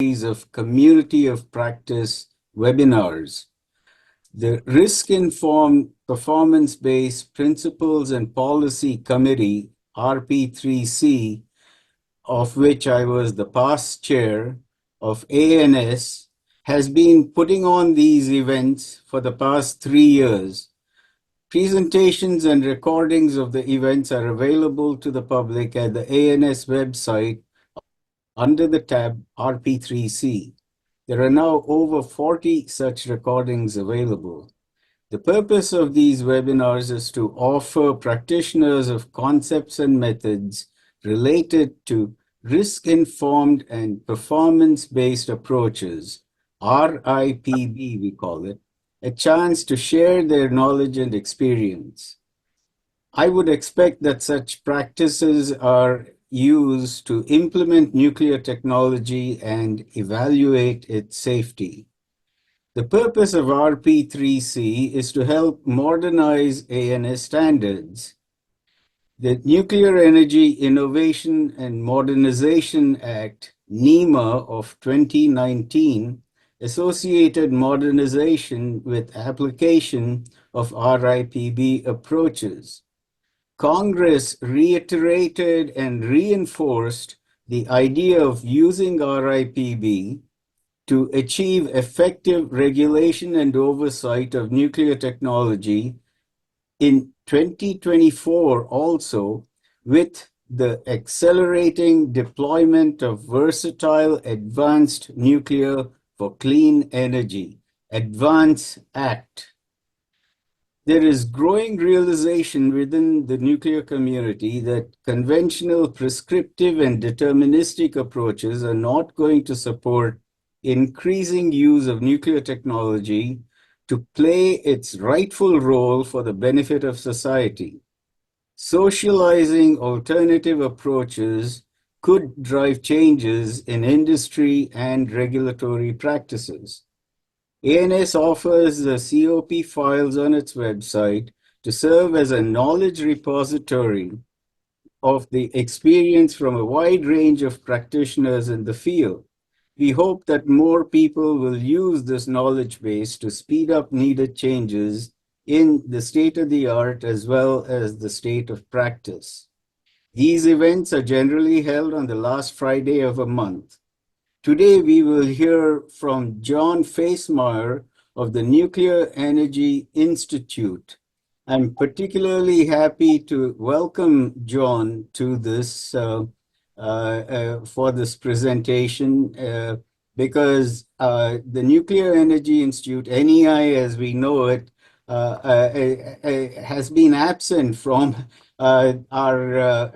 of Community of Practice webinars. The Risk-Informed Performance-Based Principles and Policy Committee, RP3C, of which I was the past chair of ANS, has been putting on these events for the past 3 years. Presentations and recordings of the events are available to the public at the ANS website under the tab RP3C. There are now over 40 such recordings available. The purpose of these webinars is to offer practitioners of concepts and methods related to risk-informed and performance-based approaches, RIPB we call it, a chance to share their knowledge and experience. I would expect that such practices are used to implement nuclear technology and evaluate its safety. The purpose of RP3C is to help modernize ANS standards. The Nuclear Energy Innovation and Modernization Act, NEMA of 2019, associated modernization with application of RIPB approaches. Congress reiterated and reinforced the idea of using RIPB to achieve effective regulation and oversight of nuclear technology in 2024 also, with the accelerating deployment of versatile advanced nuclear for clean energy, ADVANCE Act. There is growing realization within the nuclear community that conventional prescriptive and deterministic approaches are not going to support increasing use of nuclear technology to play its rightful role for the benefit of society. Socializing alternative approaches could drive changes in industry and regulatory practices. ANS offers the COP files on its website to serve as a knowledge repository of the experience from a wide range of practitioners in the field. We hope that more people will use this knowledge base to speed up needed changes in the state of the art as well as the state of practice. These events are generally held on the last Friday of a month. Today, we will hear from Jon Facemire of the Nuclear Energy Institute. I'm particularly happy to welcome Jon to this for this presentation because the Nuclear Energy Institute, NEI as we know it, has been absent from our,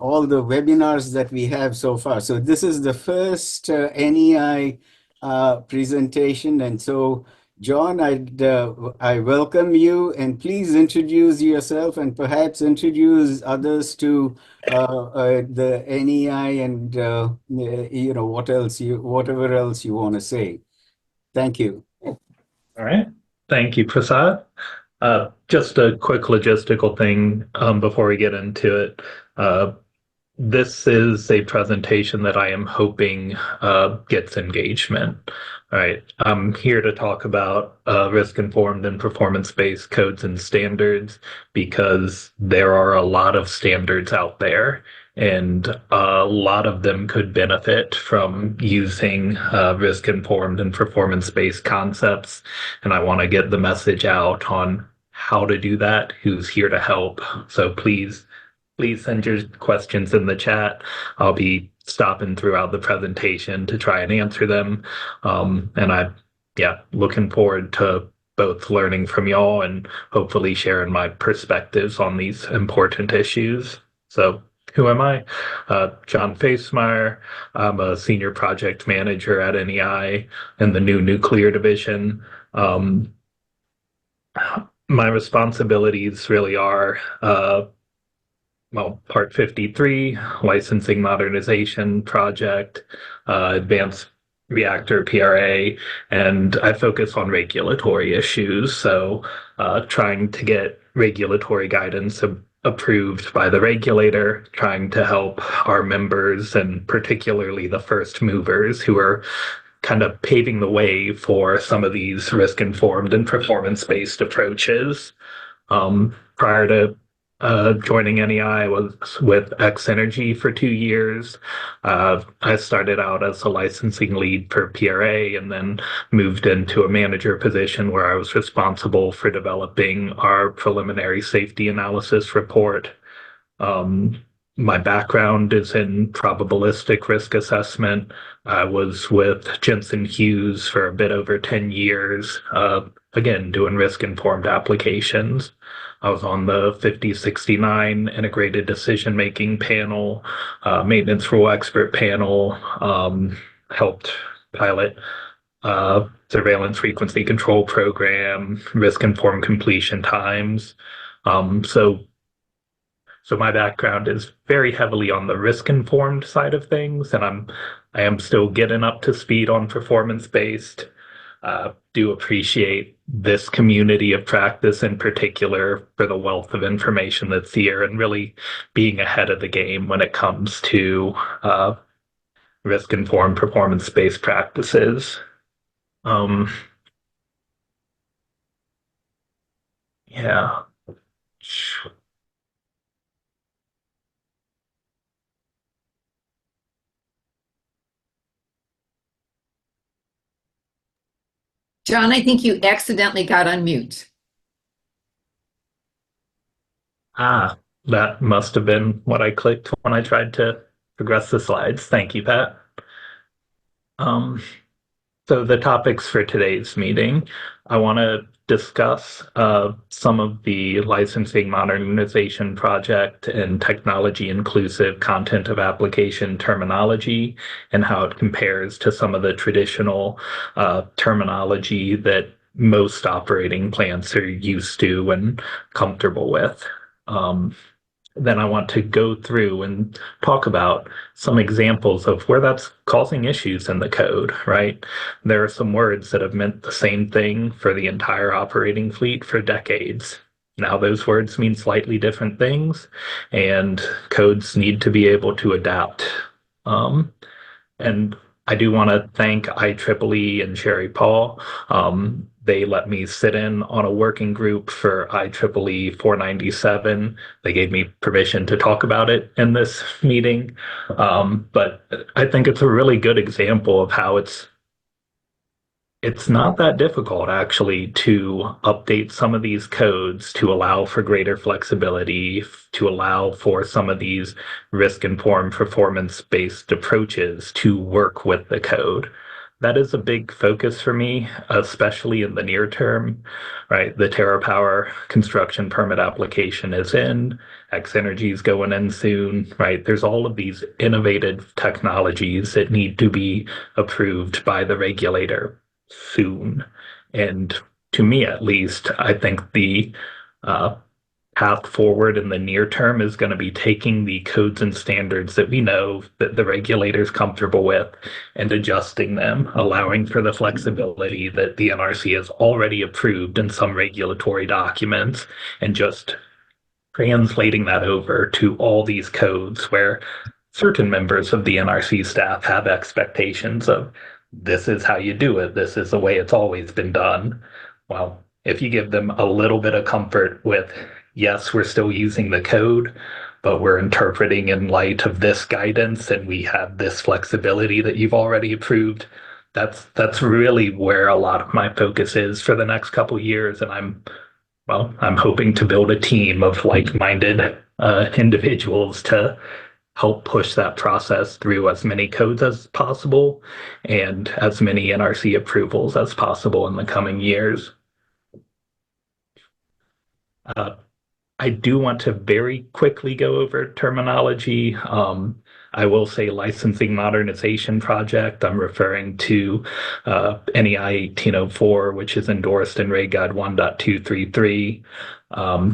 all the webinars that we have so far. So this is the first NEI presentation, and so Jon, I welcome you, and please introduce yourself and perhaps introduce others to the NEI and whatever else you want to say. Thank you. All right. Thank you, Prasad. Just a quick logistical thing before we get into it. This is a presentation that I am hoping gets engagement. All right. I'm here to talk about risk-informed and performance-based codes and standards because there are a lot of standards out there, and a lot of them could benefit from using risk-informed and performance-based concepts. And I want to get the message out on how to do that, who's here to help. So please send your questions in the chat. I'll be stopping throughout the presentation to try and answer them. Looking forward to both learning from y'all and hopefully sharing my perspectives on these important issues. So who am I? Jon Facemire. I'm a senior project manager at NEI in the new nuclear division. My responsibilities really are Part 53, licensing modernization project, advanced reactor PRA, and I focus on regulatory issues. So trying to get regulatory guidance approved by the regulator, trying to help our members and particularly the first movers who are kind of paving the way for some of these risk informed and performance based approaches. Prior to joining NEI, I was with X Energy for 2 years. I started out as a licensing lead for PRA and then moved into a manager position where I was responsible for developing our preliminary safety analysis report. Um, my background is in probabilistic risk assessment. I was with Jensen Hughes for a bit over 10 years, again, doing risk informed applications. I was on the 5069 integrated decision making panel, maintenance rule expert panel, helped pilot surveillance frequency control program, risk informed completion times. So my background is very heavily on the risk informed side of things, and I am still getting up to speed on performance based. Do appreciate this community of practice in particular for the wealth of information that's here and really being ahead of the game when it comes to risk informed performance based practices. Um, yeah. Jon, I think you accidentally got on mute. Ah, that must have been what I clicked when I tried to progress the slides. Thank you, Pat. Um, so the topics for today's meeting, I want to discuss some of the licensing modernization project and technology inclusive content of application terminology and how it compares to some of the traditional terminology that most operating plants are used to and comfortable with. Then I want to go through and talk about some examples of where that's causing issues in the code, right? There are some words that have meant the same thing for the entire operating fleet for decades. Now those words mean slightly different things, and codes need to be able to adapt. And I do want to thank IEEE and Sherry Paul. They let me sit in on a working group for IEEE 497. They gave me permission to talk about it in this meeting. But I think it's a really good example of how it's not that difficult actually to update some of these codes to allow for greater flexibility, to allow for some of these risk-informed performance-based approaches to work with the code. That is a big focus for me, especially in the near term, right? The TerraPower construction permit application is in, X Energy is going in soon, right? There's all of these innovative technologies that need to be approved by the regulator soon. And to me, at least, I think the path forward in the near term is going to be taking the codes and standards that we know that the regulator's comfortable with and adjusting them, allowing for the flexibility that the NRC has already approved in some regulatory documents, and just translating that over to all these codes where certain members of the NRC staff have expectations of this is how you do it. This is the way it's always been done. Well, if you give them a little bit of comfort with, yes, we're still using the code, but we're interpreting in light of this guidance and we have this flexibility that you've already approved. That's really where a lot of my focus is for the next couple of years. And I'm hoping to build a team of like-minded individuals to help push that process through as many codes as possible and as many NRC approvals as possible in the coming years. I do want to very quickly go over terminology. I will say licensing modernization project. I'm referring to NEI 1804, which is endorsed in Reg Guide 1.233.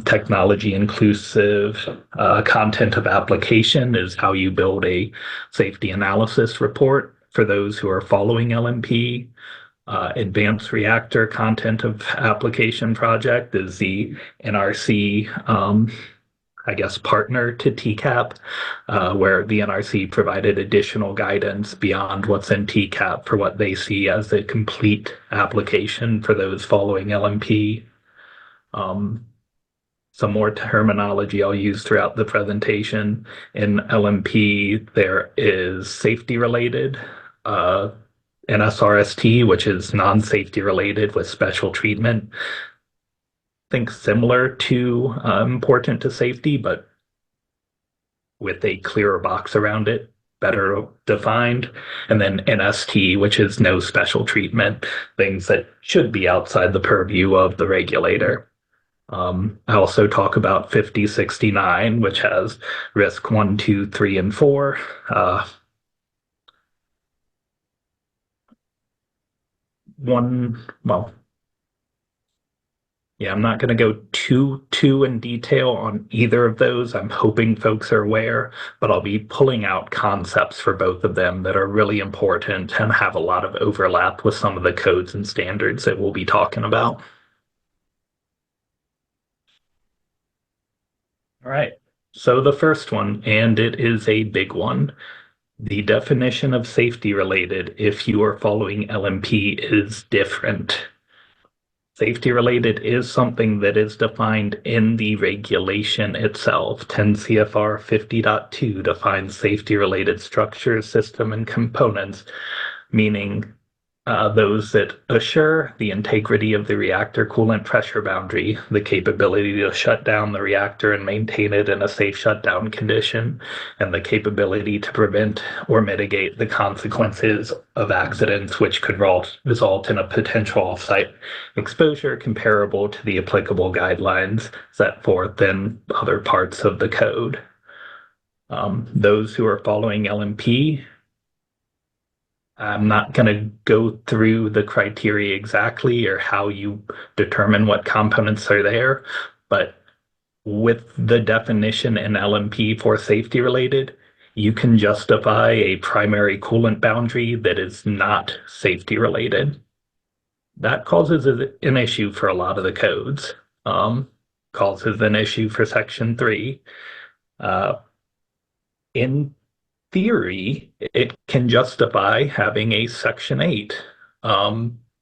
Technology inclusive content of application is how you build a safety analysis report for those who are following LMP. Advanced reactor content of application project is the NRC I guess, partner to TCAP, where the NRC provided additional guidance beyond what's in TCAP for what they see as a complete application for those following LMP. Some more terminology I'll use throughout the presentation. In LMP, there is safety related, NSRST, which is non-safety related with special treatment. Think similar to important to safety, but with a clearer box around it, better defined. And then NST, which is no special treatment, things that should be outside the purview of the regulator. I also talk about 5069, which has risk 1, 2, 3, and 4. I'm not going to go too in detail on either of those. I'm hoping folks are aware, but I'll be pulling out concepts for both of them that are really important and have a lot of overlap with some of the codes and standards that we'll be talking about. All right, so the first one, and it is a big one. The definition of safety related, if you are following LMP, is different. Safety related is something that is defined in the regulation itself. 10 CFR 50.2 defines safety related structures, system, and components, meaning those that assure the integrity of the reactor coolant pressure boundary, the capability to shut down the reactor and maintain it in a safe shutdown condition, and the capability to prevent or mitigate the consequences of accidents which could result in a potential offsite exposure comparable to the applicable guidelines set forth in other parts of the code. Those who are following LMP, I'm not going to go through the criteria exactly or how you determine what components are there, but with the definition in LMP for safety related, you can justify a primary coolant boundary that is not safety related. That causes an issue for a lot of the codes, causes an issue for Section 3. In theory, it can justify having a Section 8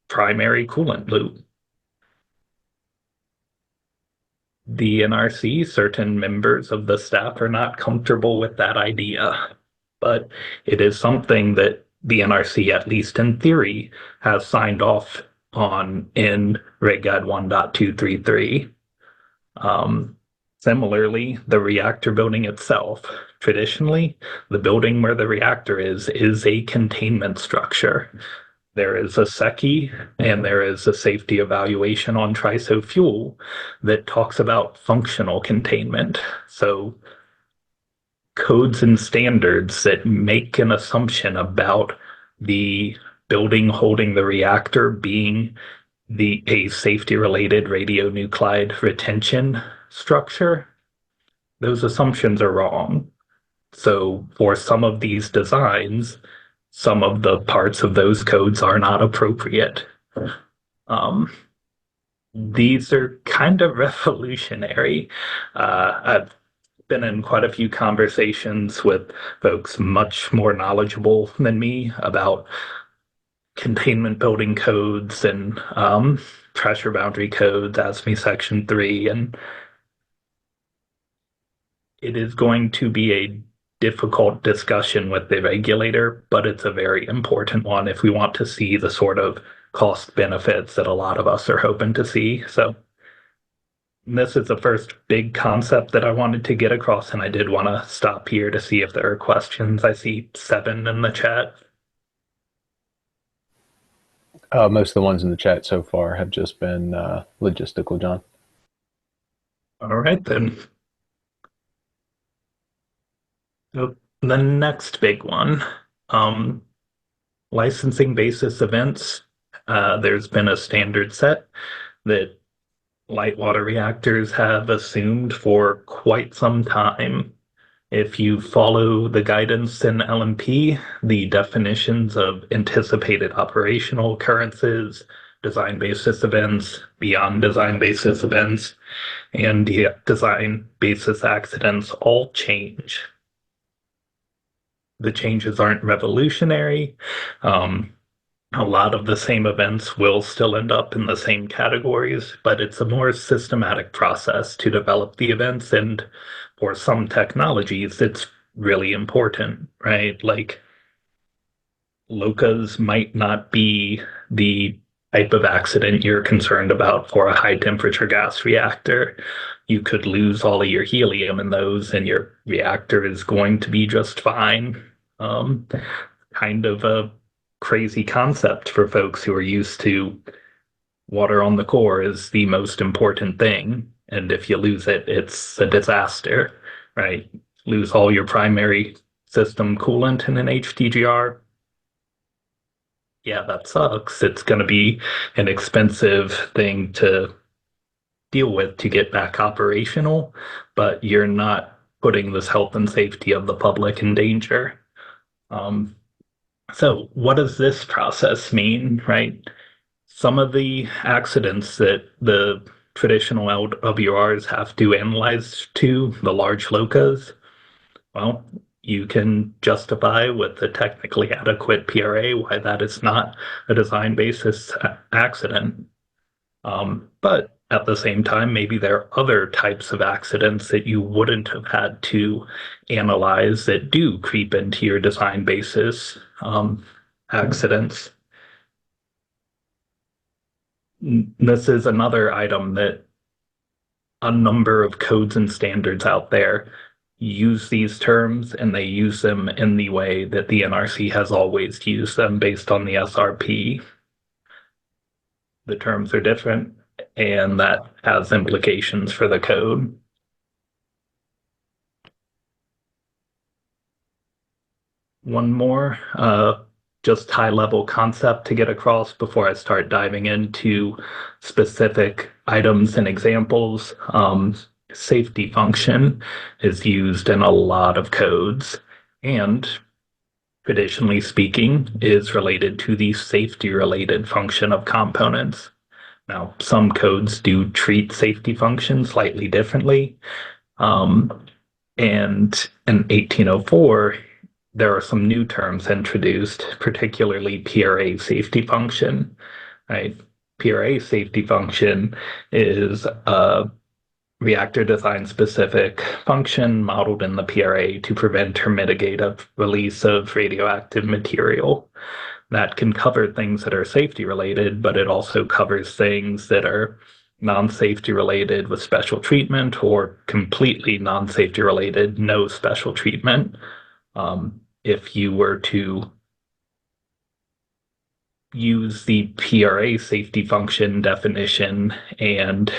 primary coolant loop. The NRC, certain members of the staff are not comfortable with that idea, but it is something that the NRC, at least in theory, has signed off on in Reg Guide 1.233. Similarly, the reactor building itself, traditionally, the building where the reactor is a containment structure. There is a SECI and there is a safety evaluation on TRISO fuel that talks about functional containment. So codes and standards that make an assumption about the building holding the reactor being a safety-related radionuclide retention structure, those assumptions are wrong. So for some of these designs, some of the parts of those codes are not appropriate. These are kind of revolutionary. I've been in quite a few conversations with folks much more knowledgeable than me about containment building codes and pressure boundary codes, ASME Section 3, and it is going to be a difficult discussion with the regulator, but it's a very important one if we want to see the sort of cost benefits that a lot of us are hoping to see. So this is the first big concept that I wanted to get across, and I did want to stop here to see if there are questions. I see 7 in the chat. Most of the ones in the chat so far have just been logistical, John. All right, then. So the next big one, licensing basis events. There's been a standard set that light water reactors have assumed for quite some time. If you follow the guidance in LMP, the definitions of anticipated operational occurrences, design basis events, beyond design basis events, and design basis accidents all change. The changes aren't revolutionary. A lot of the same events will still end up in the same categories, but it's a more systematic process to develop the events. And for some technologies, it's really important, right? Like LOCAs might not be the type of accident you're concerned about for a high temperature gas reactor. You could lose all of your helium in those, and your reactor is going to be just fine. Kind of a crazy concept for folks who are used to water on the core is the most important thing. And if you lose it, it's a disaster, right? Lose all your primary system coolant in an HTGR. Yeah, that sucks. It's going to be an expensive thing to deal with to get back operational, but you're not putting this health and safety of the public in danger. So what does this process mean, right? Some of the accidents that the traditional LWRs have to analyze to, the large LOCAs, well, you can justify with a technically adequate PRA why that is not a design basis accident. But at the same time, maybe there are other types of accidents that you wouldn't have had to analyze that do creep into your design basis accidents. This is another item that a number of codes and standards out there use these terms, and they use them in the way that the NRC has always used them based on the SRP. The terms are different, and that has implications for the code. One more just high-level concept to get across before I start diving into specific items and examples. Safety function is used in a lot of codes, and traditionally speaking, is related to the safety-related function of components. Now, some codes do treat safety function slightly differently. And in 1804, there are some new terms introduced, particularly PRA safety function, right? PRA safety function is a reactor design specific function modeled in the PRA to prevent or mitigate a release of radioactive material. That can cover things that are safety related, but it also covers things that are non-safety related with special treatment, or completely non-safety related, no special treatment. If you were to use the PRA safety function definition and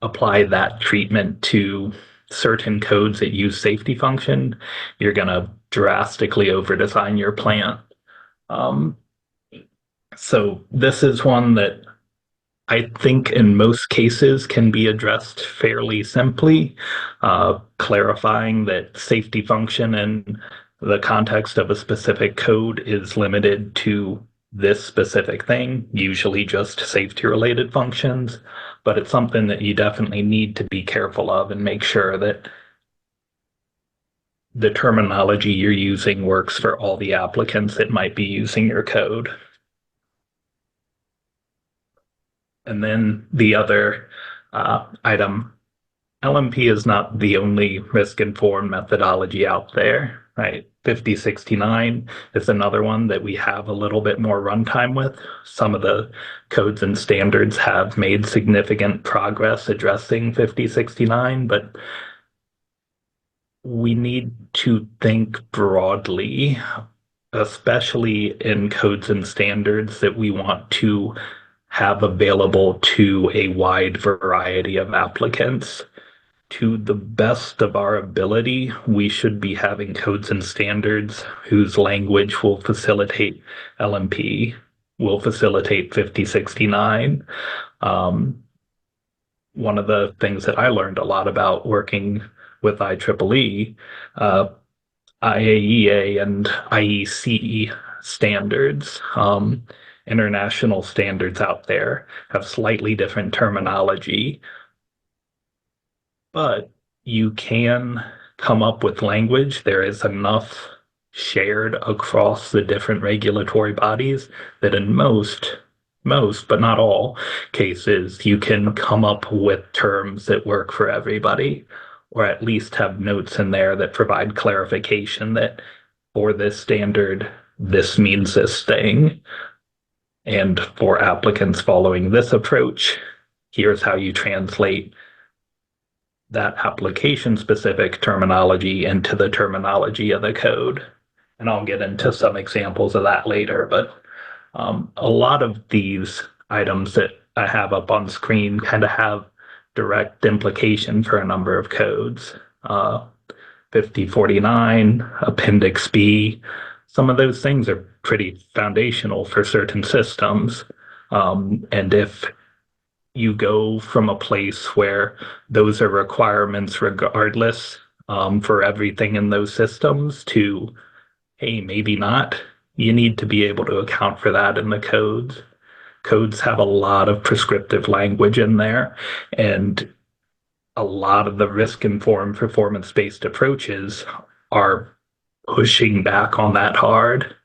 apply that treatment to certain codes that use safety function, you're going to drastically over-design your plant. So this is one that I think in most cases can be addressed fairly simply, clarifying that safety function in the context of a specific code is limited to this specific thing, usually just safety-related functions, but it's something that you definitely need to be careful of and make sure that the terminology you're using works for all the applicants that might be using your code. And then the other item, LMP is not the only risk-informed methodology out there, right? 5069 is another one that we have a little bit more runtime with. Some of the codes and standards have made significant progress addressing 5069, but we need to think broadly, especially in codes and standards that we want to have available to a wide variety of applicants. To the best of our ability, we should be having codes and standards whose language will facilitate LMP, will facilitate 5069. One of the things that I learned a lot about working with IEEE, IAEA and IEC standards international standards out there have slightly different terminology, but you can come up with language. There is enough shared across the different regulatory bodies that in most, but not all cases, you can come up with terms that work for everybody, or at least have notes in there that provide clarification that for this standard, this means this thing. And for applicants following this approach, here's how you translate that application specific terminology into the terminology of the code. And I'll get into some examples of that later, but a lot of these items that I have up on screen kind of have direct implication for a number of codes. 5049, Appendix B, some of those things are pretty foundational for certain systems. And if you go from a place where those are requirements regardless for everything in those systems to, hey, maybe not, you need to be able to account for that in the codes. Codes have a lot of prescriptive language in there, and a lot of the risk-informed performance-based approaches are pushing back on that hard.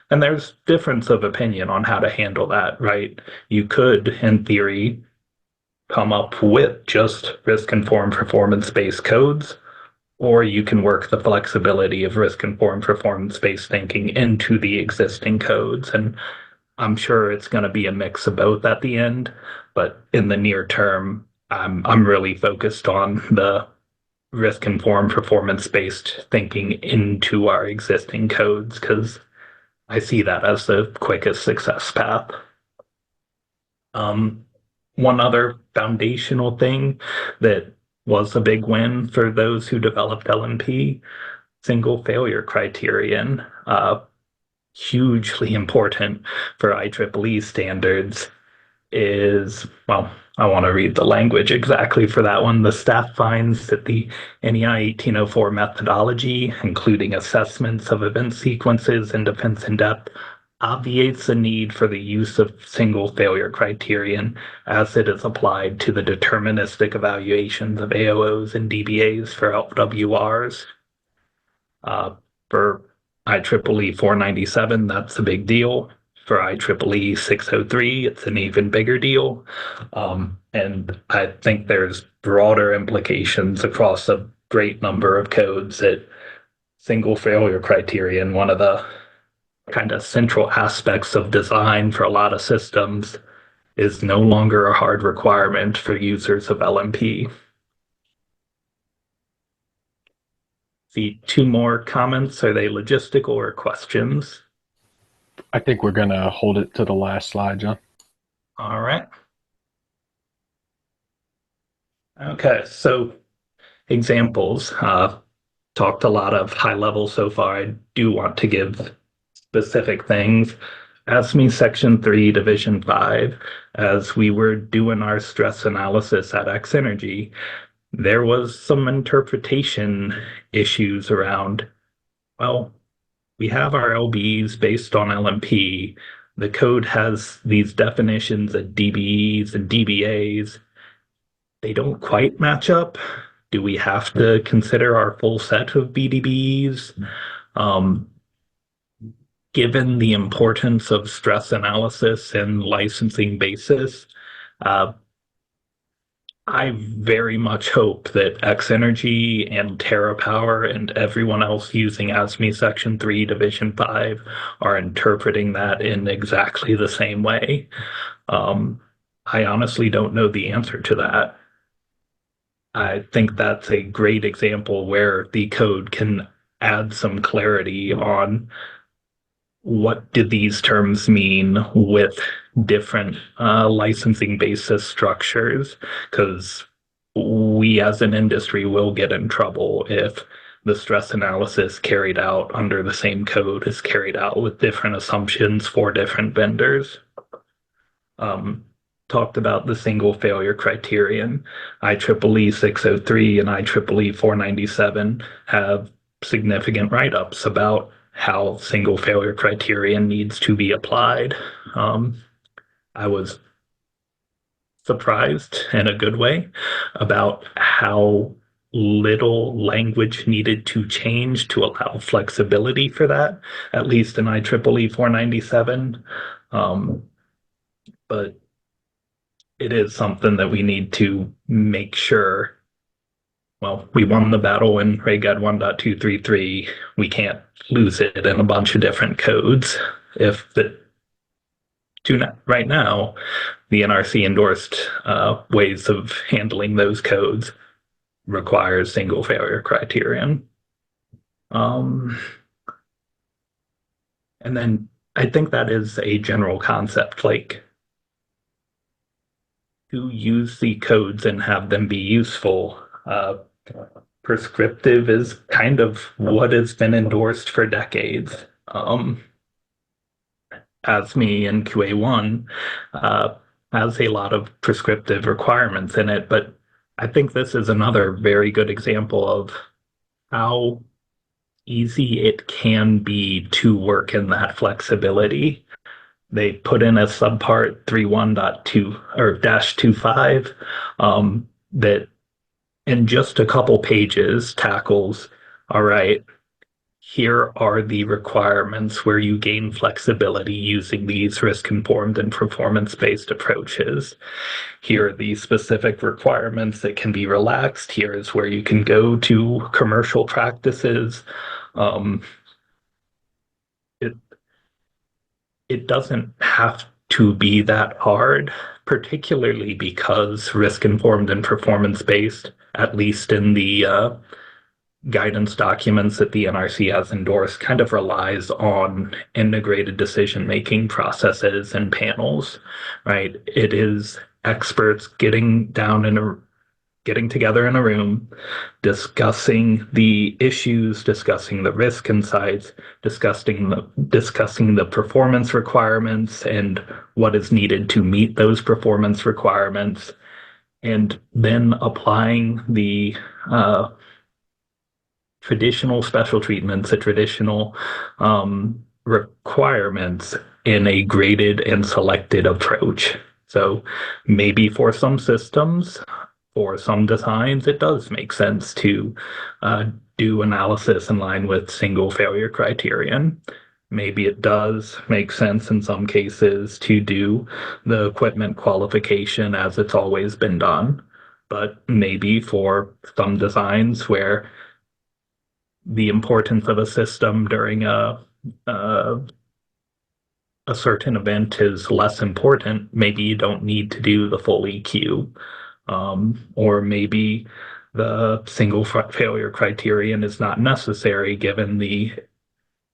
And there's difference of opinion on how to handle that, right? You could, in theory, come up with just risk-informed performance-based codes, or you can work the flexibility of risk-informed performance-based thinking into the existing codes. And I'm sure it's going to be a mix of both at the end, but in the near term, I'm really focused on the risk-informed performance-based thinking into our existing codes because I see that as the quickest success path. One other foundational thing that was a big win for those who developed LNP, single failure criterion, hugely important for IEEE standards is, well, I want to read the language exactly for that one. The staff finds that the NEI 1804 methodology, including assessments of event sequences and defense in depth, obviates the need for the use of single failure criterion as it is applied to the deterministic evaluations of AOOs and DBAs for LWRs. For IEEE 497, that's a big deal. For IEEE 603, it's an even bigger deal. And I think there's broader implications across a great number of codes that single failure criterion, one of the kind of central aspects of design for a lot of systems, is no longer a hard requirement for users of LNP. See, two more comments. Are they logistical or questions? I think we're going to hold it to the last slide, John. All right. Okay, so examples. Talked a lot of high level so far. I do want to give specific things. ASME Section 3, Division 5, as we were doing our stress analysis at X Energy, there was some interpretation issues around, well, we have our LBs based on LMP. The code has these definitions of DBEs and DBAs. They don't quite match up. Do we have to consider our full set of BDBs? Given the importance of stress analysis and licensing basis, I very much hope that X Energy and TerraPower and everyone else using ASME Section 3 Division 5 are interpreting that in exactly the same way. I honestly don't know the answer to that. I think that's a great example where the code can add some clarity on what do these terms mean with different licensing basis structures, because we as an industry will get in trouble if the stress analysis carried out under the same code is carried out with different assumptions for different vendors. Talked about the single failure criterion. IEEE 603 and IEEE 497 have significant write-ups about, how single failure criterion needs to be applied. I was surprised in a good way about how little language needed to change to allow flexibility for that, at least in IEEE 497. But it is something that we need to make sure. Well, we won the battle in RegEd 1.233. We can't lose it in a bunch of different codes. If the right now, the NRC endorsed ways of handling those codes requires single failure criterion. And then I think that is a general concept, like to use the codes and have them be useful. Prescriptive is kind of what has been endorsed for decades. ASME and QA1 has a lot of prescriptive requirements in it, but I think this is another very good example of how easy it can be to work in that flexibility. They put in a subpart 31.2 or -25 that in just a couple pages tackles, all right, here are the requirements where you gain flexibility using these risk-informed and performance-based approaches. Here are the specific requirements that can be relaxed. Here is where you can go to commercial practices. It doesn't have to be that hard, particularly because risk-informed and performance-based, at least in the guidance documents that the NRC has endorsed, kind of relies on integrated decision-making processes and panels, right? It is experts getting together in a room, discussing the issues, discussing the risk insights, discussing the performance requirements and what is needed to meet those performance requirements, and then applying the traditional special treatments, the traditional requirements in a graded and selected approach. So maybe for some systems, for some designs, it does make sense to do analysis in line with single failure criterion. Maybe it does make sense in some cases to do the equipment qualification as it's always been done. But maybe for some designs where the importance of a system during a certain event is less important, maybe you don't need to do the full EQ. Or maybe the single failure criterion is not necessary given the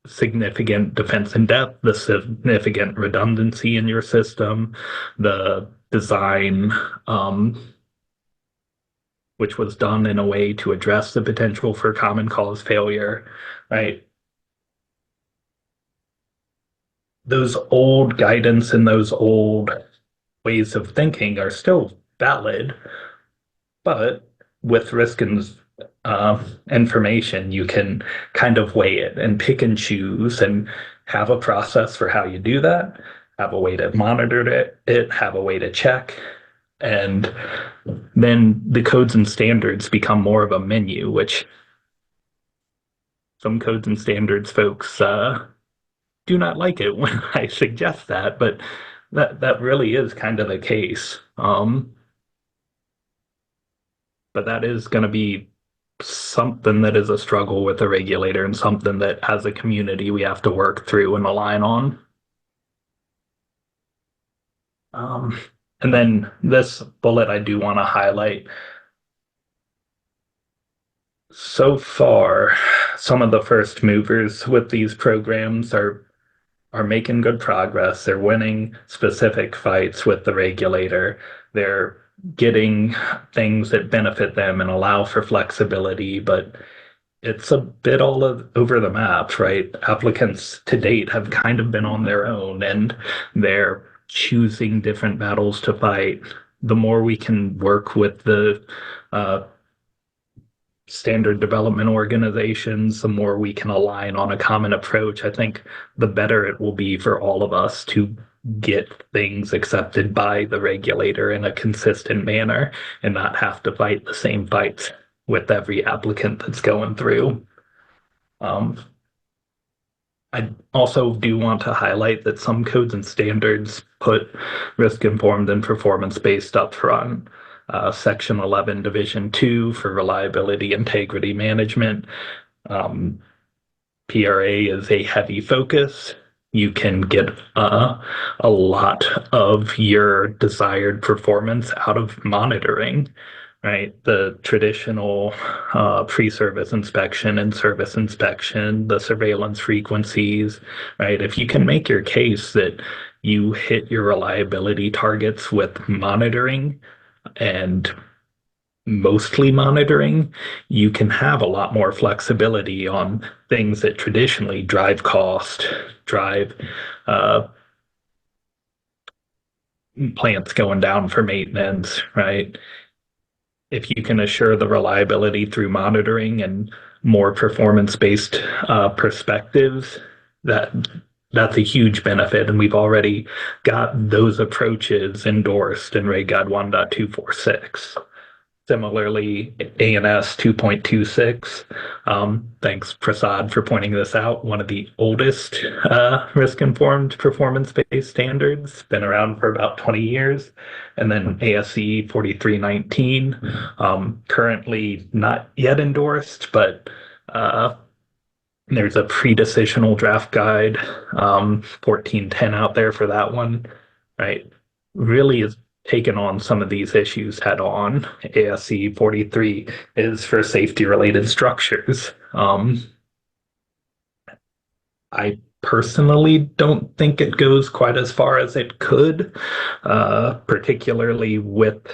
significant defense in depth, the significant redundancy in your system, the design, which was done in a way to address the potential for common cause failure, right? Those old guidance and those old ways of thinking are still valid, but with risk and information, you can kind of weigh it and pick and choose and have a process for how you do that, have a way to monitor it, have a way to check. And then the codes and standards become more of a menu, which some codes and standards folks do not like it when I suggest that, but that really is kind of the case. But that is going to be something that is a struggle with the regulator and something that as a community we have to work through and align on. And then this bullet I do want to highlight. So far, some of the first movers with these programs are making good progress. They're winning specific fights with the regulator. They're getting things that benefit them and allow for flexibility, but it's a bit all over the map, right? Applicants to date have kind of been on their own and they're choosing different battles to fight. The more we can work with the standard development organizations, the more we can align on a common approach, I think the better it will be for all of us to get things accepted by the regulator in a consistent manner and not have to fight the same fights with every applicant that's going through. I also do want to highlight that some codes and standards put risk-informed and performance-based up front. Section 11, Division 2 for reliability integrity management. PRA is a heavy focus. You can get a lot of your desired performance out of monitoring, right? The traditional pre-service inspection and service inspection, the surveillance frequencies, right? If you can make your case that you hit your reliability targets with monitoring and mostly monitoring, you can have a lot more flexibility on things that traditionally drive cost, drive plants going down for maintenance, right? If you can assure the reliability through monitoring and more performance-based perspectives, that's a huge benefit, and we've already got those approaches endorsed in Reg Guide 1.246. Similarly, ANS 2.26. Thanks, Prasad, for pointing this out. One of the oldest risk-informed performance-based standards, been around for about 20 years. And then ASC 4319, currently not yet endorsed, but there's a pre-decisional draft guide, 1410 out there for that one, right? Really is taken on some of these issues head on. ASC 43 is for safety related structures. I personally don't think it goes quite as far as it could, particularly with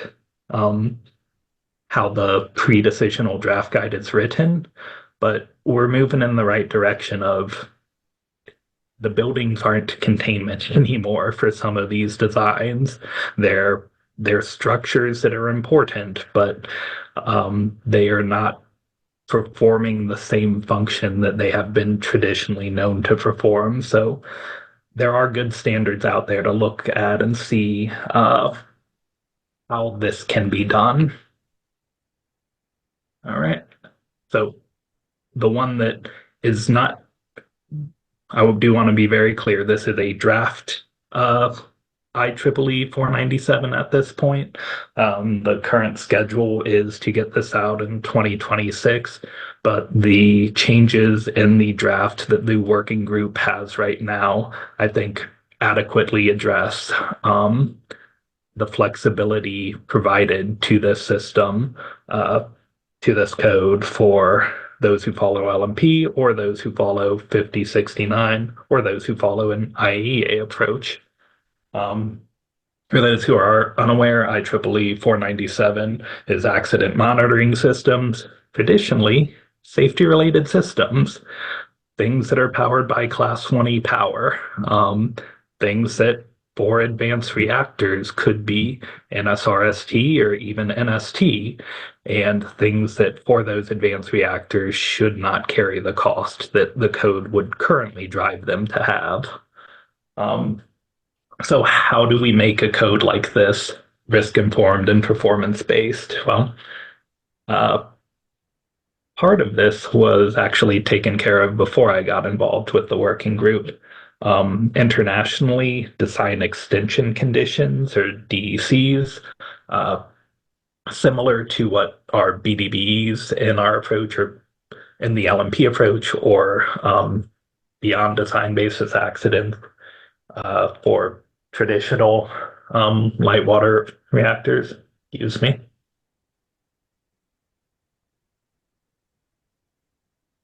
how the pre-decisional draft guide is written, but we're moving in the right direction of the buildings aren't containment anymore for some of these designs. They're structures that are important, but they are not performing the same function that they have been traditionally known to perform. So there are good standards out there to look at and see how this can be done. All right. So the one that is not, I do want to be very clear, this is a draft IEEE 497 at this point. The current schedule is to get this out in 2026, but the changes in the draft that the working group has right now, I think adequately address the flexibility provided to this system, to this code for those who follow LMP or those who follow 5069 or those who follow an IAEA approach. For those who are unaware, IEEE 497 is accident monitoring systems, traditionally safety-related systems, things that are powered by Class 1E power, things that for advanced reactors could be NSRST or even NST, and things that for those advanced reactors should not carry the cost that the code would currently drive them to have. So how do we make a code like this risk-informed and performance-based? Well, part of this was actually taken care of before I got involved with the working group. Internationally, design extension conditions or DECs, similar to what our BDBs in our approach or in the LMP approach or beyond design basis accident for traditional light water reactors. Excuse me.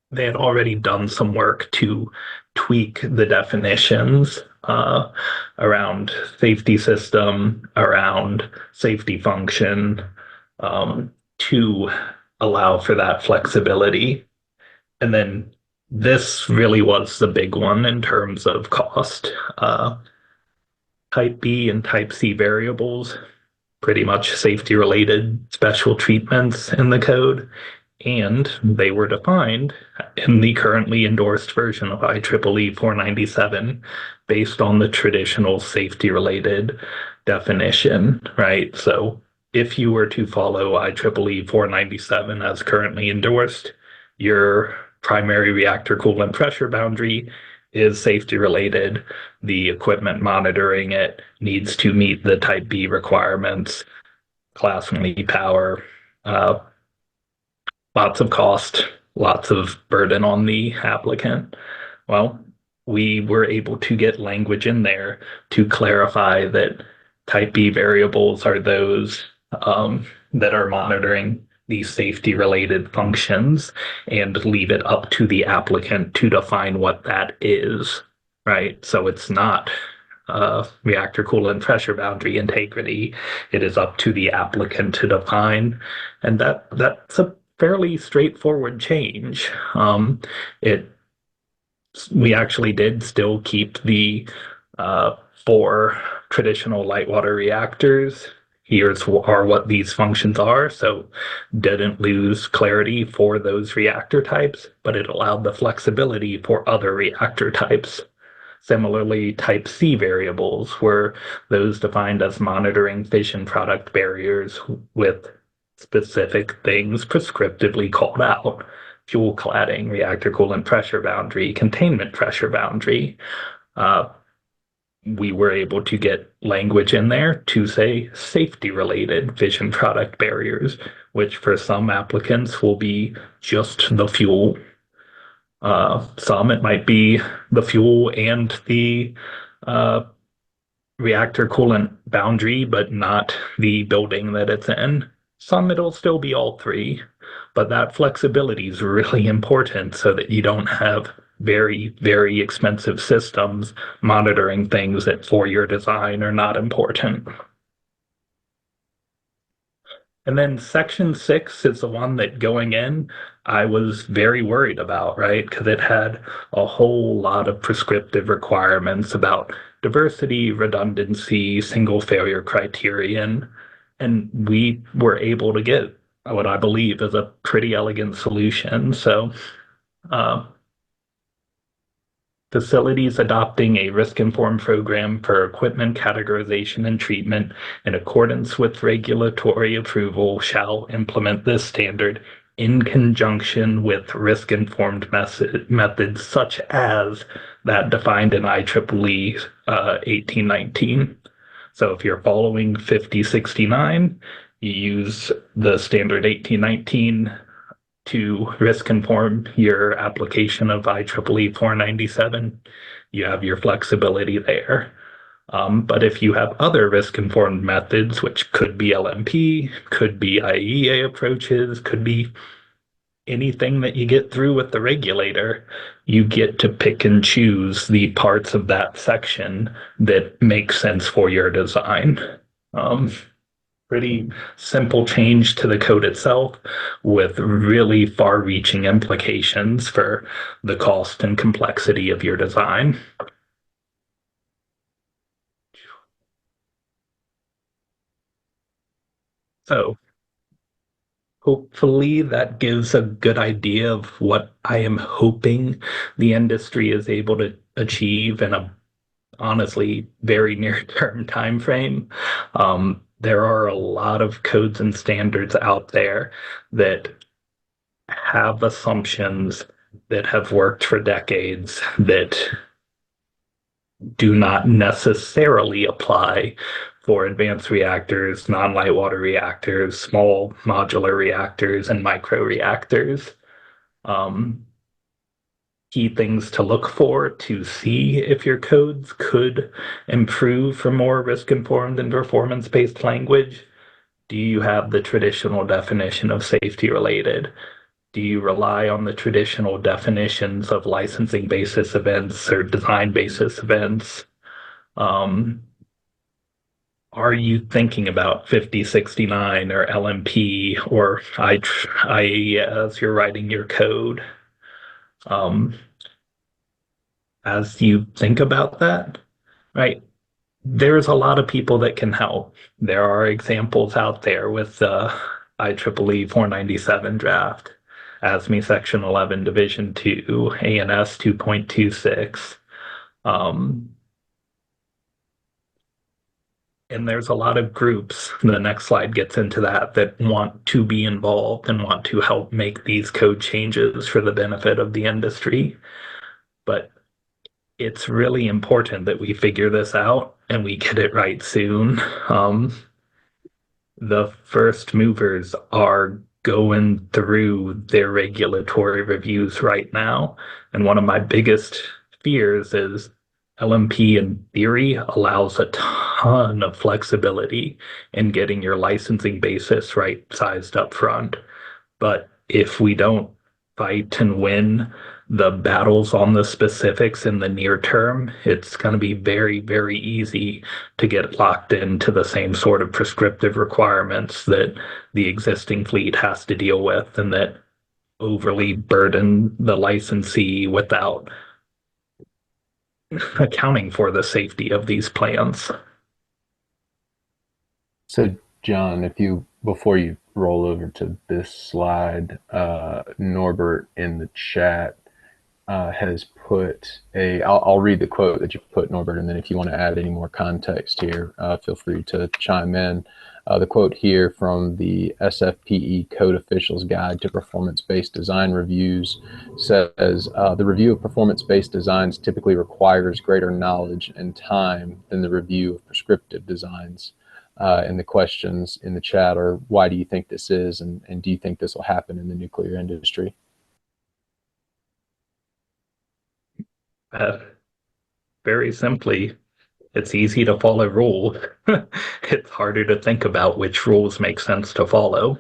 They had already done some work to tweak the definitions around safety system, around safety function, to allow for that flexibility. And then this really was the big one in terms of cost. Type B and Type C variables, pretty much safety related special treatments in the code. and they were defined in the currently endorsed version of IEEE 497 based on the traditional safety-related definition, right? So if you were to follow IEEE 497 as currently endorsed, your primary reactor coolant pressure boundary is safety related. The equipment monitoring it needs to meet the Type B requirements, Class 1E power, uh, lots of cost, lots of burden on the applicant. Well, we were able to get language in there to clarify that Type B variables are those that are monitoring these safety related functions and leave it up to the applicant to define what that is, right? So it's not reactor coolant pressure boundary integrity. It is up to the applicant to define, and that's a fairly straightforward change. It we actually did still keep the four traditional light water reactors. Here's are what these functions are, so didn't lose clarity for those reactor types, but it allowed the flexibility for other reactor types. Similarly, Type C variables were those defined as monitoring fission product barriers with specific things prescriptively called out. Fuel cladding, reactor coolant pressure boundary, containment pressure boundary. We were able to get language in there to say safety related fission product barriers, which for some applicants will be just the fuel. Some it might be the fuel and the reactor coolant boundary, but not the building that it's in. Some it'll still be all three, but that flexibility is really important so that you don't have very, very expensive systems monitoring things that for your design are not important. And then section 6 is the one that going in, I was very worried about, right? Because it had a whole lot of prescriptive requirements about diversity, redundancy, single failure criterion. And we were able to get what I believe is a pretty elegant solution. So, facilities adopting a risk-informed program for equipment categorization and treatment in accordance with regulatory approval shall implement this standard in conjunction with risk-informed methods such as that defined in IEEE 1819. So if you're following 5069, you use the standard 1819 to risk inform your application of IEEE 497. You have your flexibility there. But if you have other risk informed methods, which could be LMP, could be IEA approaches, could be anything that you get through with the regulator, you get to pick and choose the parts of that section that make sense for your design. Pretty simple change to the code itself with really far-reaching implications for the cost and complexity of your design. So hopefully that gives a good idea of what I am hoping the industry is able to achieve in a honestly very near-term time frame. There are a lot of codes and standards out there that have assumptions that have worked for decades that do not necessarily apply for advanced reactors, non-light water reactors, small modular reactors, and micro reactors. Key things to look for to see if your codes could improve for more risk-informed and performance-based language. Do you have the traditional definition of safety related? Do you rely on the traditional definitions of licensing basis events or design basis events? Are you thinking about 5069 or LMP or IEA as you're writing your code? As you think about that, right? There's a lot of people that can help. There are examples out there with the IEEE 497 draft. ASME Section 11, Division 2, ANS 2.26. And there's a lot of groups, the next slide gets into that want to be involved and want to help make these code changes for the benefit of the industry. But it's really important that we figure this out and we get it right soon. The first movers are going through their regulatory reviews right now. And one of my biggest fears is LMP in theory allows a ton of flexibility in getting your licensing basis right sized up front. But if we don't fight and win the battles on the specifics in the near term, it's going to be very, very easy to get locked into the same sort of prescriptive requirements that the existing fleet has to deal with and that overly burden the licensee without accounting for the safety of these plans. So, John, before you roll over to this slide, Norbert in the chat has put I'll read the quote that you put, Norbert, and then if you want to add any more context here, feel free to chime in. The quote here from the SFPE Code Officials Guide to Performance-Based Design Reviews says, the review of performance-based designs typically requires greater knowledge and time than the review of prescriptive designs. And the questions in the chat are, why do you think this is, and do you think this will happen in the nuclear industry? Very simply, it's easy to follow rules. It's harder to think about which rules make sense to follow.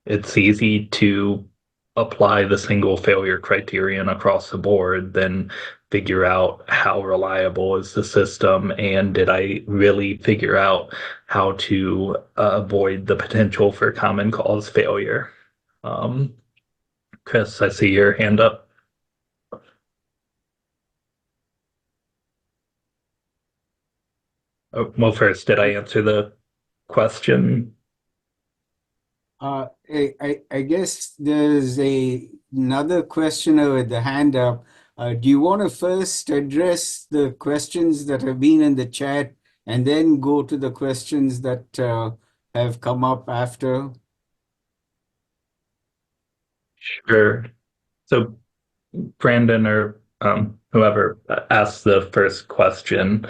It's easy to apply the single failure criterion across the board, then figure out how reliable is the system and did I really figure out how to avoid the potential for common cause failure. Chris, I see your hand up. Oh, well, first, did I answer the question? I guess there's another questioner with the hand up. Do you want to first address the questions that have been in the chat and then go to the questions that have come up after? Sure. So Brandon or whoever asked the first question,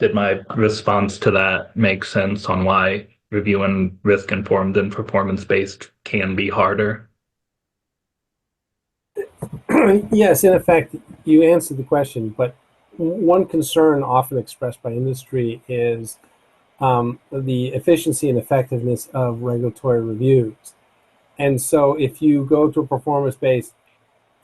did my response to that make sense on why reviewing risk-informed and performance-based can be harder? Yes, in effect, you answered the question, but one concern often expressed by industry is the efficiency and effectiveness of regulatory reviews. And so if you go to a performance-based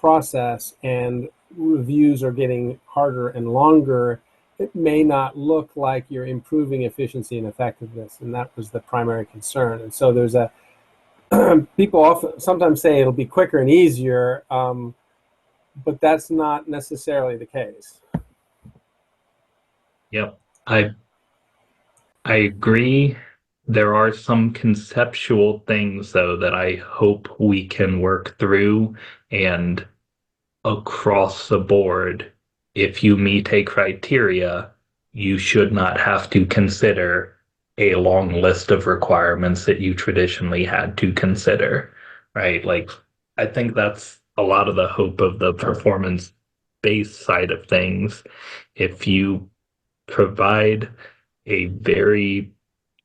process and reviews are getting harder and longer, it may not look like you're improving efficiency and effectiveness, and that was the primary concern. And so there's a people sometimes say it'll be quicker and easier, but that's not necessarily the case. Yep, I agree. There are some conceptual things, though, that I hope we can work through, and across the board, if you meet a criteria, you should not have to consider a long list of requirements that you traditionally had to consider, right? Like, I think that's a lot of the hope of the performance-based side of things. If you provide a very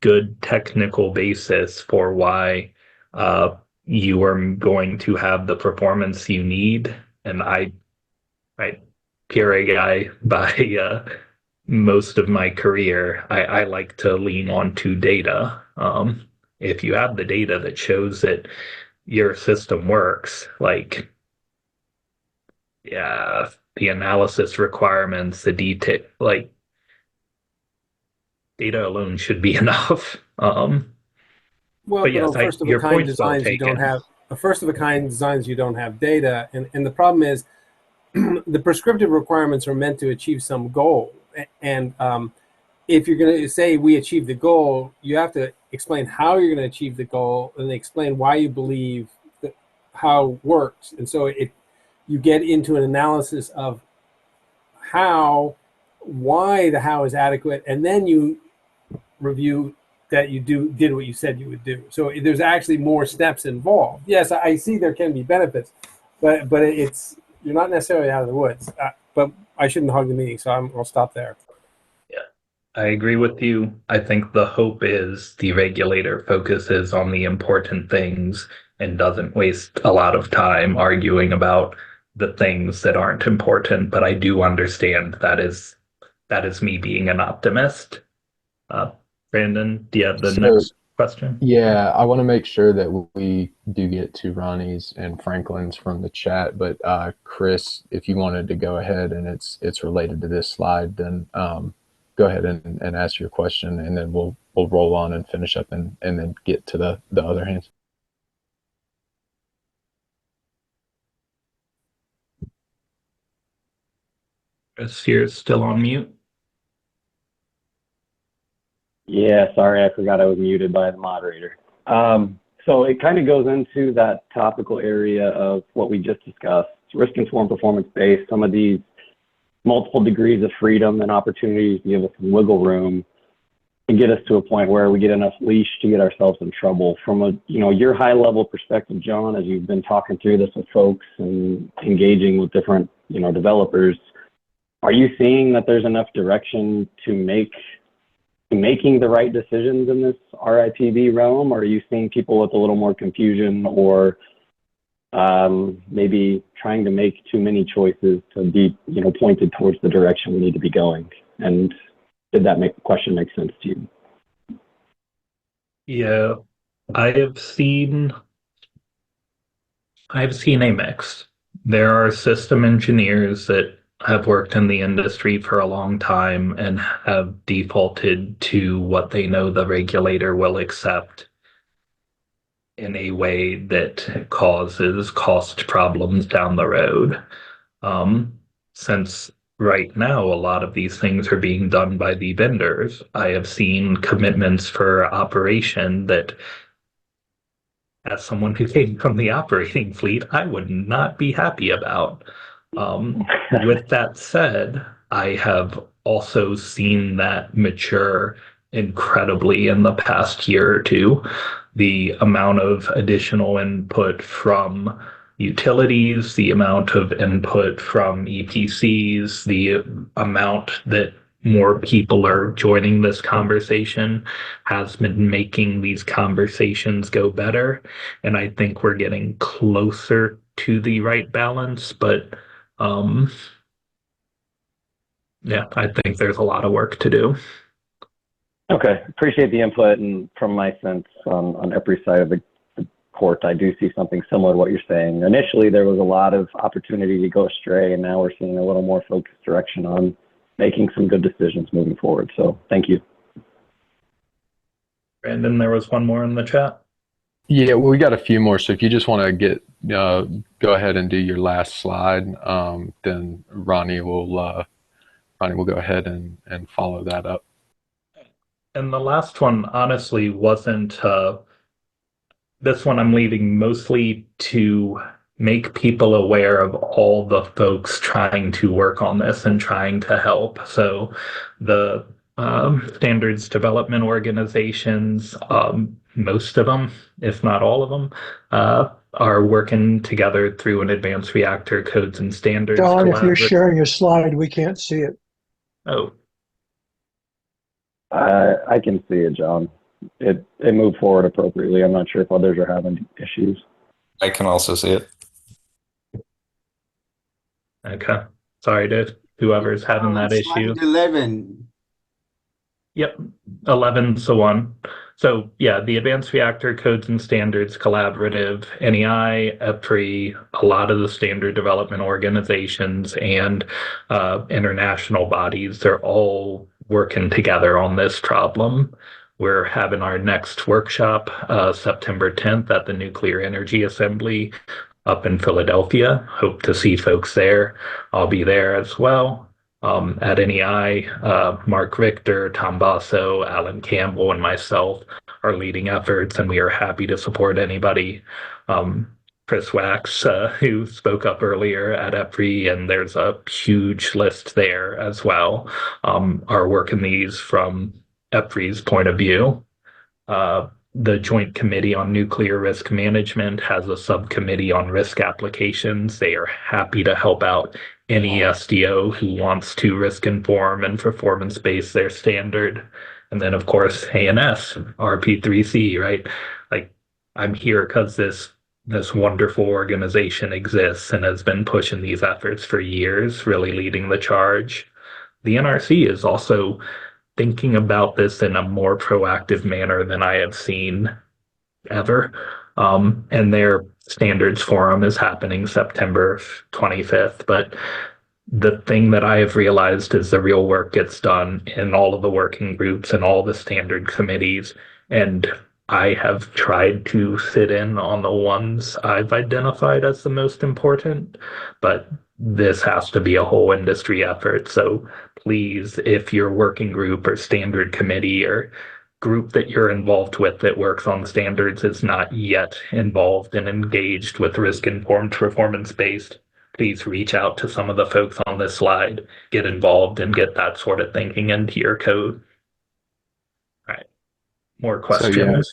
good technical basis for why you are going to have the performance you need, and PRA guy by most of my career, I like to lean onto data. If you have the data that shows that your system works, like, yeah, the analysis requirements, the detail, like, data alone should be enough. Well, yes, but first of a your kind point's well designs you don't taken. have first of a kind designs you don't have data, and the problem is the prescriptive requirements are meant to achieve some goal, and if you're going to say we achieved the goal, you have to explain how you're going to achieve the goal and explain why you believe that how it works. And so if you get into an analysis of why the how is adequate, and then you review that you did what you said you would do. So there's actually more steps involved. Yes, I see there can be benefits, but it's you're not necessarily out of the woods. But I shouldn't hog the meeting, so I'll stop there. I agree with you. I think the hope is the regulator focuses on the important things and doesn't waste a lot of time arguing about the things that aren't important. But I do understand that is me being an optimist. Brandon, do you have the So, next question? yeah, I want to make sure that we do get to Ronnie's and Franklin's from the chat. But Chris, if you wanted to go ahead and it's related to this slide, then go ahead and ask your question, and then we'll roll on and finish up and then get to the other hands. Chris, you're still on mute. Yeah, sorry, I forgot I was muted by the moderator. So it kind of goes into that topical area of what we just discussed, risk-informed performance-based, some of these multiple degrees of freedom and opportunities to give us some wiggle room and get us to a point where we get enough leash to get ourselves in trouble. From a, your high level perspective, John, as you've been talking through this with folks and engaging with different, developers, are you seeing that there's enough direction to making the right decisions in this RIPB realm, or are you seeing people with a little more confusion or maybe trying to make too many choices to be, pointed towards the direction we need to be going? And did that question make sense to you? Yeah, I've seen a mix. There are system engineers that have worked in the industry for a long time and have defaulted to what they know the regulator will accept in a way that causes cost problems down the road. Since right now a lot of these things are being done by the vendors, I have seen commitments for operation that, as someone who came from the operating fleet, I would not be happy about. With that said, I have also seen that mature incredibly in the past year or two. The amount of additional input from utilities, the amount of input from EPCs, the amount that more people are joining this conversation has been making these conversations go better. And I think we're getting closer to the right balance, but yeah, I think there's a lot of work to do. Okay, appreciate the input. And from my sense on every side of the court, I do see something similar to what you're saying. Initially, there was a lot of opportunity to go astray, and now we're seeing a little more focused direction on making some good decisions moving forward. So thank you. Brandon, there was one more in the chat. Yeah, well, we got a few more. So if you just want to go ahead and do your last slide, then Ronnie will go ahead and follow that up. And the last one honestly wasn't this one I'm leaving mostly to make people aware of all the folks trying to work on this and trying to help. So the standards development organizations, most of them, if not all of them, are working together through an advanced reactor codes and standards. John, if you're sharing your slide, we can't see it. Oh. I can see it, John. It moved forward appropriately. I'm not sure if others are having issues. I can also see it. Okay. Sorry to whoever's having that issue. 11. Yep, 11's the one. So yeah, the Advanced Reactor Codes and Standards Collaborative, NEI, EPRI, a lot of the standard development organizations and international bodies, they're all working together on this problem. We're having our next workshop September 10th at the Nuclear Energy Assembly up in Philadelphia. Hope to see folks there. I'll be there as well. at NEI. Mark Richter, Tom Basso, Alan Campbell, and myself are leading efforts, and we are happy to support anybody. Chris Wax, who spoke up earlier at EPRI, and there's a huge list there as well, are working these from EPRI's point of view. The Joint Committee on Nuclear Risk Management has a subcommittee on risk applications. They are happy to help out any SDO who wants to risk inform and performance base their standard. And then, of course, ANS, RP3C, right? Like, I'm here because this wonderful organization exists and has been pushing these efforts for years, really leading the charge. The NRC is also thinking about this in a more proactive manner than I have seen ever. And their standards forum is happening September 25th. But the thing that I have realized is the real work gets done in all of the working groups and all the standard committees. And I have tried to sit in on the ones I've identified as the most important, but this has to be a whole industry effort. So please, if your working group or standard committee or group that you're involved with that works on standards is not yet involved and engaged with risk-informed performance-based, please reach out to some of the folks on this slide, get involved, and get that sort of thinking into your code. All right. More questions?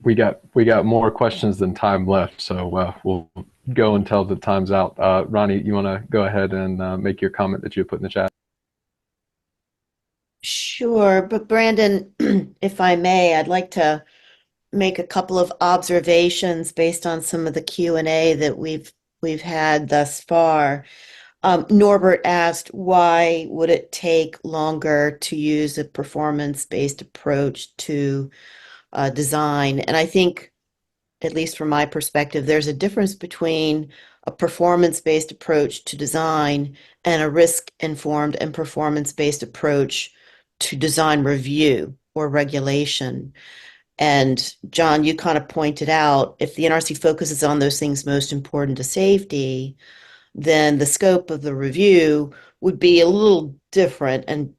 So, yeah, we got more questions than time left, so we'll go until the time's out. Ronnie, you want to go ahead and make your comment that you put in the chat? Sure, but Brandon, if I may, I'd like to make a couple of observations based on some of the Q&A that we've had thus far. Norbert asked, why would it take longer to use a performance-based approach to design? And I think, at least from my perspective, there's a difference between a performance-based approach to design and a risk-informed and performance-based approach to design review or regulation. And John, you kind of pointed out, if the NRC focuses on those things most important to safety, then the scope of the review would be a little different and,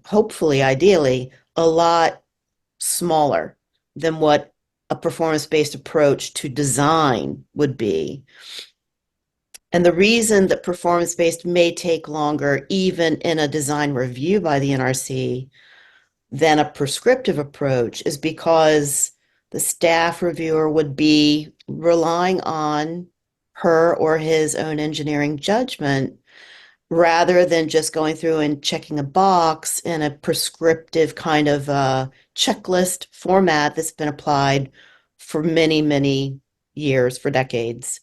hopefully, ideally, a lot smaller than what a performance-based approach to design would be. And the reason that performance-based may take longer, even in a design review by the NRC, than a prescriptive approach is because the staff reviewer would be relying on her or his own engineering judgment rather than just going through and checking a box in a prescriptive kind of checklist format that's been applied for many, many years, for decades.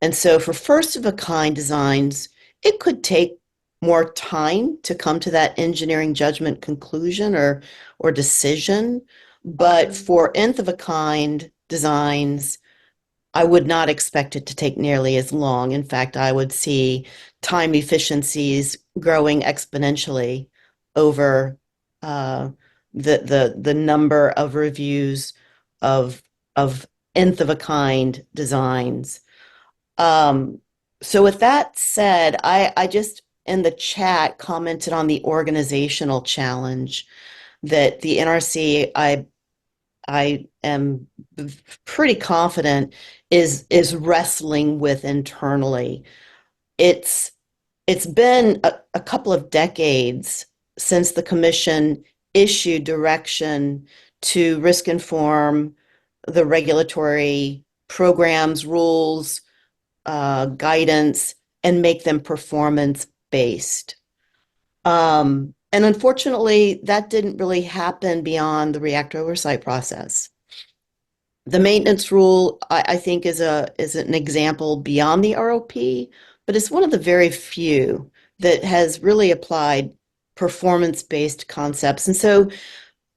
And so for first-of-a-kind designs, it could take more time to come to that engineering judgment conclusion or decision. But for nth-of-a-kind designs, I would not expect it to take nearly as long. In fact, I would see time efficiencies growing exponentially over the number of reviews of nth-of-a-kind designs. So with that said, I just in the chat commented on the organizational challenge that the NRC, I am pretty confident is wrestling with internally. It's been a couple of decades since the commission issued direction to risk inform the regulatory programs, rules, guidance, and make them performance-based. And unfortunately, that didn't really happen beyond the reactor oversight process. The maintenance rule, I think, is an example beyond the ROP, but it's one of the very few that has really applied performance-based concepts. And so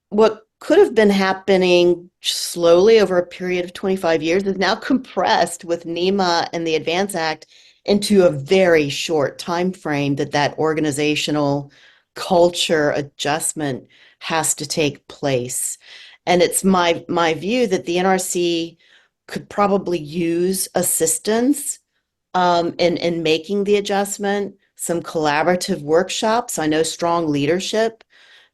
what could have been happening slowly over a period of 25 years is now compressed with NEMA and the Advance Act into a very short time frame that organizational culture adjustment has to take place. And it's my view that the NRC could probably use assistance in making the adjustment. some collaborative workshops. I know strong leadership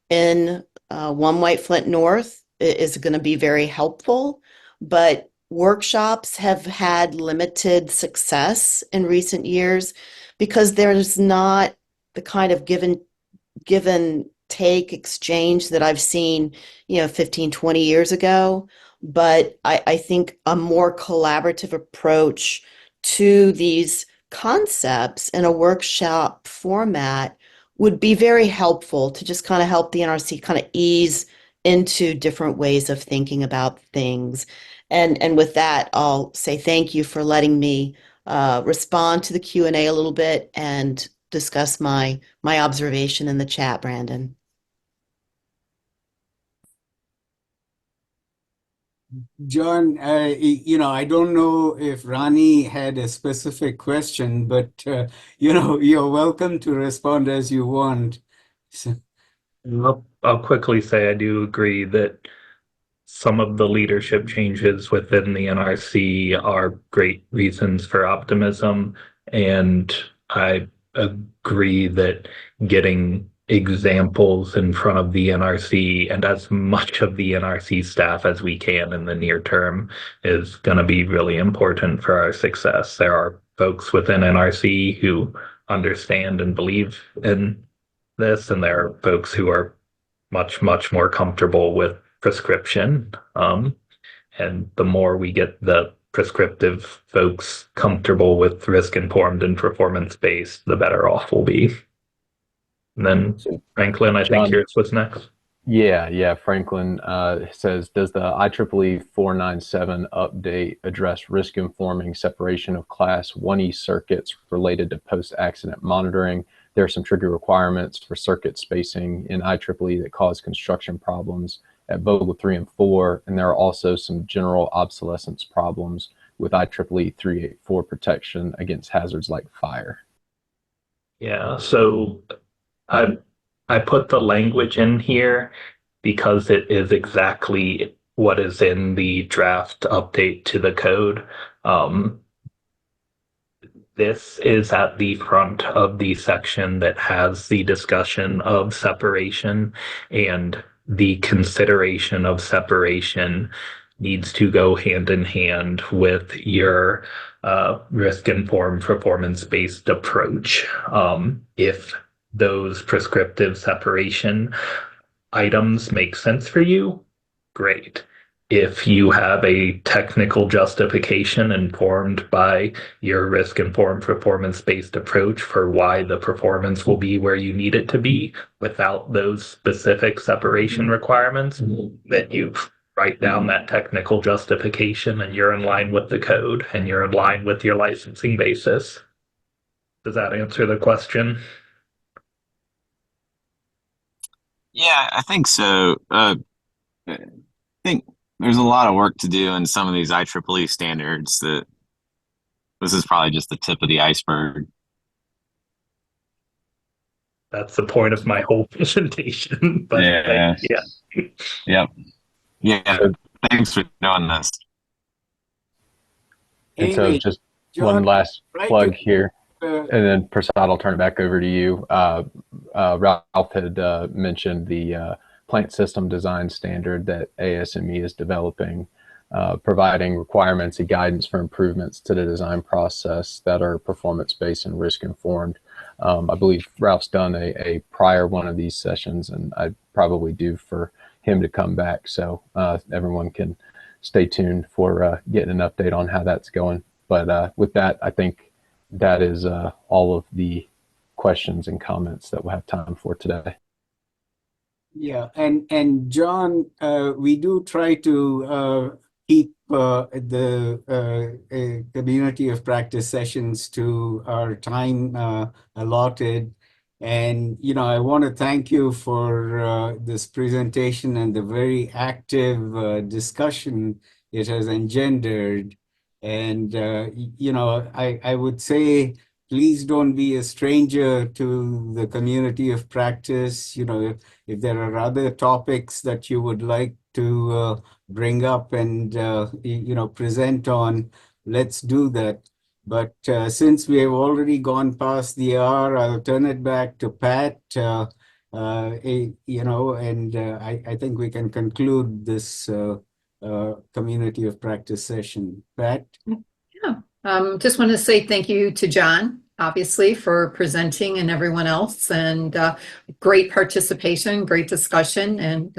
in One White Flint North is going to be very helpful, but workshops have had limited success in recent years because there's not the kind of give and take exchange that I've seen, 15, 20 years ago. But I think a more collaborative approach to these concepts in a workshop format would be very helpful to just kind of help the NRC kind of ease into different ways of thinking about things. And with that, I'll say thank you for letting me respond to the Q&A a little bit and discuss my observation in the chat, Brandon. John, I don't know if Rani had a specific question, but, you're welcome to respond as you want. So, I'll quickly say I do agree that some of the leadership changes within the NRC are great reasons for optimism, and I agree that getting examples in front of the NRC and as much of the NRC staff as we can in the near term is going to be really important for our success. There are folks within NRC who understand and believe in this, and there are folks who are much, much more comfortable with prescription. And the more we get the prescriptive folks comfortable with risk-informed and performance-based, the better off we'll be. And then Franklin, I think yours was next. Yeah. Franklin says, does the IEEE 497 update address risk-informing separation of Class 1E circuits related to post-accident monitoring? There are some tricky requirements for circuit spacing in IEEE that cause construction problems at Vogtle 3 and 4, and there are also some general obsolescence problems with IEEE 384 protection against hazards like fire. Yeah, so I put the language in here because it is exactly what is in the draft update to the code. This is at the front of the section that has the discussion of separation, and the consideration of separation needs to go hand in hand with your risk-informed performance-based approach. If those prescriptive separation items make sense for you, great. If you have a technical justification informed by your risk-informed performance-based approach for why the performance will be where you need it to be without those specific separation requirements, then you write down that technical justification and you're in line with the code and you're in line with your licensing basis. Does that answer the question? Yeah, I think so. I think there's a lot of work to do in some of these IEEE standards that this is probably just the tip of the iceberg. That's the point of my whole presentation. But Yeah. Yeah. Yeah. Thanks for doing this. And so just John, one last plug here, and then Prasad, I'll turn it back over to you. Ralph had mentioned the plant system design standard that ASME is developing, providing requirements and guidance for improvements to the design process that are performance-based and risk-informed. I believe Ralph's done a prior one of these sessions, and I'd probably due for him to come back. So everyone can stay tuned for getting an update on how that's going. But with that, I think that is all of the questions and comments that we'll have time for today. Yeah, and John, we do try to keep the community of practice sessions to our time allotted. And, I want to thank you for this presentation and the very active discussion it has engendered. And, I would say, please don't be a stranger to the community of practice. If there are other topics that you would like to bring up and present on, let's do that. But since we have already gone past the hour, I'll turn it back to Pat. I think we can conclude this community of practice session. Pat? Yeah. Just want to say thank you to Jon, obviously, for presenting and everyone else, and great participation, great discussion. And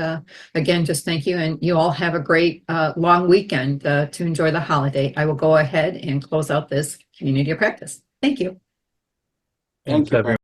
again, just thank you. And you all have a great long weekend to enjoy the holiday. I will go ahead and close out this community of practice. Thank you. Thank you, Pat.